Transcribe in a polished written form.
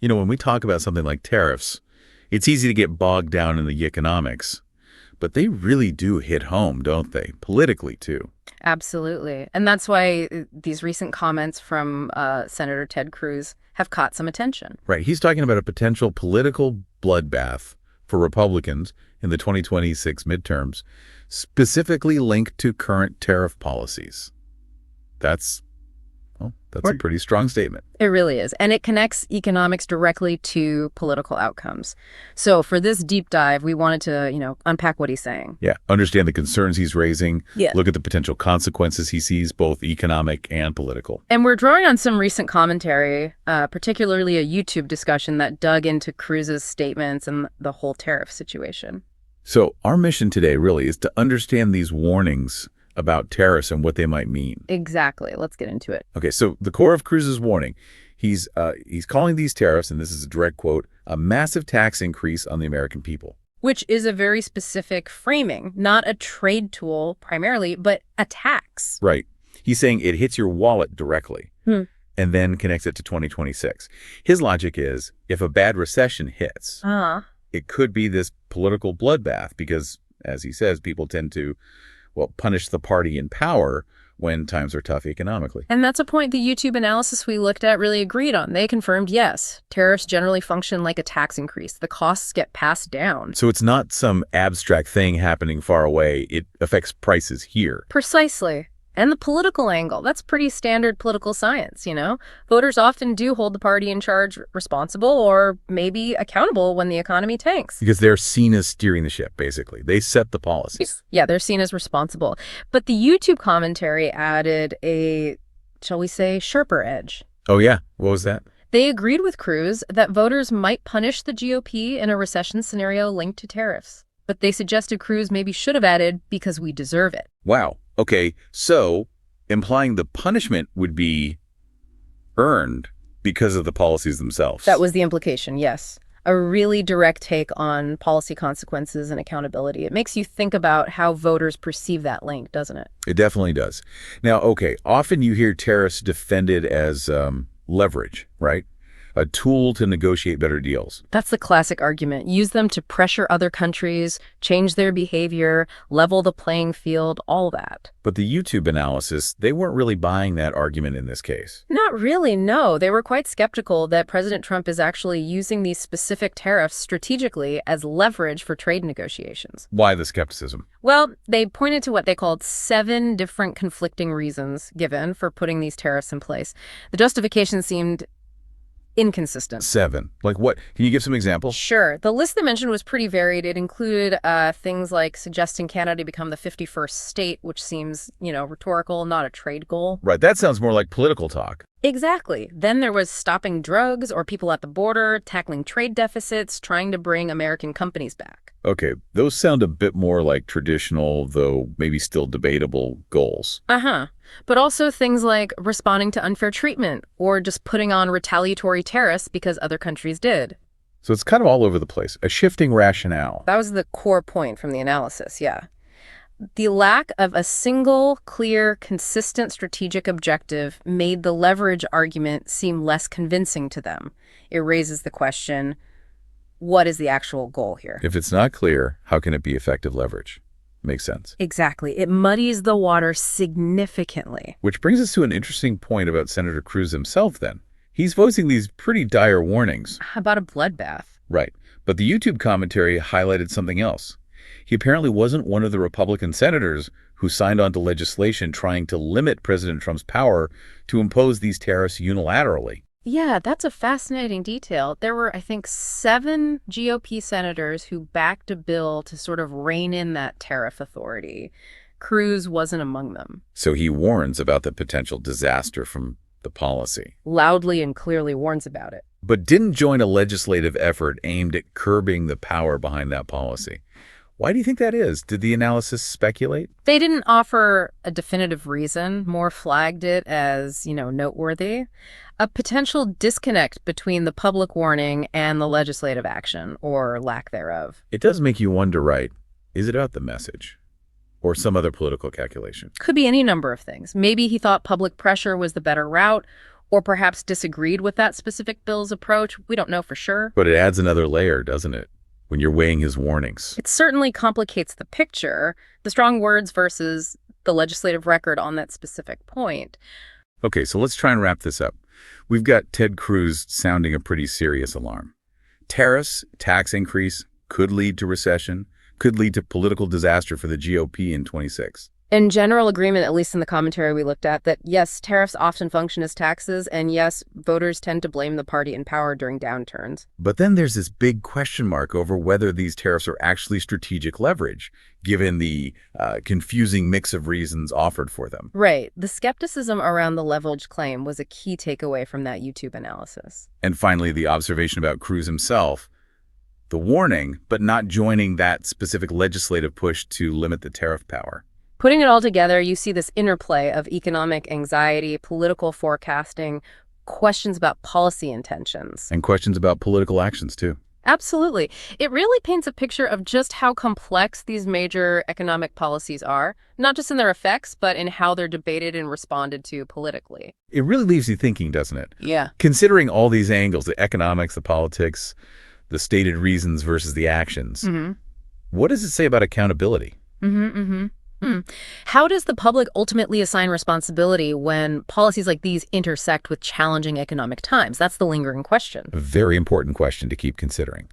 When we talk about something like tariffs, it's easy to get bogged down in the economics, but they really do hit home, don't they? Politically, too. Absolutely. And that's why these recent comments from Senator Ted Cruz have caught some attention. Right. He's talking about a potential political bloodbath for Republicans in the 2026 midterms, specifically linked to current tariff policies. That's a pretty strong statement. It really is. And it connects economics directly to political outcomes. So for this deep dive, we wanted to, unpack what he's saying. Yeah. Understand the concerns he's raising. Yeah. Look at the potential consequences he sees, both economic and political. And we're drawing on some recent commentary, particularly a YouTube discussion that dug into Cruz's statements and the whole tariff situation. So our mission today really is to understand these warnings about tariffs and what they might mean. Exactly. Let's get into it. Okay, so the core of Cruz's warning, he's calling these tariffs, and this is a direct quote, a massive tax increase on the American people. Which is a very specific framing, not a trade tool primarily, but a tax. Right. He's saying it hits your wallet directly Hmm. and then connects it to 2026. His logic is if a bad recession hits, it could be this political bloodbath because, as he says, people tend to punish the party in power when times are tough economically. And that's a point the YouTube analysis we looked at really agreed on. They confirmed, yes, tariffs generally function like a tax increase. The costs get passed down. So it's not some abstract thing happening far away. It affects prices here. Precisely. And the political angle, that's pretty standard political science, Voters often do hold the party in charge responsible or maybe accountable when the economy tanks. Because they're seen as steering the ship, basically. They set the policies. Yeah, they're seen as responsible. But the YouTube commentary added a, shall we say, sharper edge. Oh, yeah. What was that? They agreed with Cruz that voters might punish the GOP in a recession scenario linked to tariffs. But they suggested Cruz maybe should have added, because we deserve it. Wow. Okay, so implying the punishment would be earned because of the policies themselves. That was the implication, yes. A really direct take on policy consequences and accountability. It makes you think about how voters perceive that link, doesn't it? It definitely does. Now, okay, often you hear tariffs defended as leverage, right? A tool to negotiate better deals. That's the classic argument. Use them to pressure other countries, change their behavior, level the playing field, all that. But the YouTube analysis, they weren't really buying that argument in this case. Not really, no. They were quite skeptical that President Trump is actually using these specific tariffs strategically as leverage for trade negotiations. Why the skepticism? Well, they pointed to what they called 7 different conflicting reasons given for putting these tariffs in place. The justification seemed inconsistent. 7. Like what? Can you give some examples? Sure. The list they mentioned was pretty varied. It included things like suggesting Canada become the 51st state, which seems, rhetorical, not a trade goal. Right. That sounds more like political talk. Exactly. Then there was stopping drugs or people at the border, tackling trade deficits, trying to bring American companies back. Okay. Those sound a bit more like traditional, though maybe still debatable, goals. But also things like responding to unfair treatment or just putting on retaliatory tariffs because other countries did. So it's kind of all over the place, a shifting rationale. That was the core point from the analysis, yeah. The lack of a single, clear, consistent strategic objective made the leverage argument seem less convincing to them. It raises the question, what is the actual goal here? If it's not clear, how can it be effective leverage? Makes sense. Exactly. It muddies the water significantly. Which brings us to an interesting point about Senator Cruz himself then. He's voicing these pretty dire warnings. How about a bloodbath? Right. But the YouTube commentary highlighted something else. He apparently wasn't one of the Republican senators who signed on to legislation trying to limit President Trump's power to impose these tariffs unilaterally. Yeah, that's a fascinating detail. There were, I think, 7 GOP senators who backed a bill to sort of rein in that tariff authority. Cruz wasn't among them. So he warns about the potential disaster from the policy. Loudly and clearly warns about it. But didn't join a legislative effort aimed at curbing the power behind that policy. Why do you think that is? Did the analysis speculate? They didn't offer a definitive reason, more flagged it as, noteworthy. A potential disconnect between the public warning and the legislative action, or lack thereof. It does make you wonder, right? Is it about the message? Or some other political calculation? Could be any number of things. Maybe he thought public pressure was the better route, or perhaps disagreed with that specific bill's approach. We don't know for sure. But it adds another layer, doesn't it, when you're weighing his warnings? It certainly complicates the picture, the strong words versus the legislative record on that specific point. Okay, so let's try and wrap this up. We've got Ted Cruz sounding a pretty serious alarm. Tariffs, tax increase, could lead to recession, could lead to political disaster for the GOP in 26. In general agreement, at least in the commentary we looked at, that yes, tariffs often function as taxes, and yes, voters tend to blame the party in power during downturns. But then there's this big question mark over whether these tariffs are actually strategic leverage, given the confusing mix of reasons offered for them. Right. The skepticism around the leverage claim was a key takeaway from that YouTube analysis. And finally, the observation about Cruz himself, the warning, but not joining that specific legislative push to limit the tariff power. Putting it all together, you see this interplay of economic anxiety, political forecasting, questions about policy intentions. And questions about political actions, too. Absolutely. It really paints a picture of just how complex these major economic policies are, not just in their effects, but in how they're debated and responded to politically. It really leaves you thinking, doesn't it? Yeah. Considering all these angles, the economics, the politics, the stated reasons versus the actions, what does it say about accountability? How does the public ultimately assign responsibility when policies like these intersect with challenging economic times? That's the lingering question. A very important question to keep considering.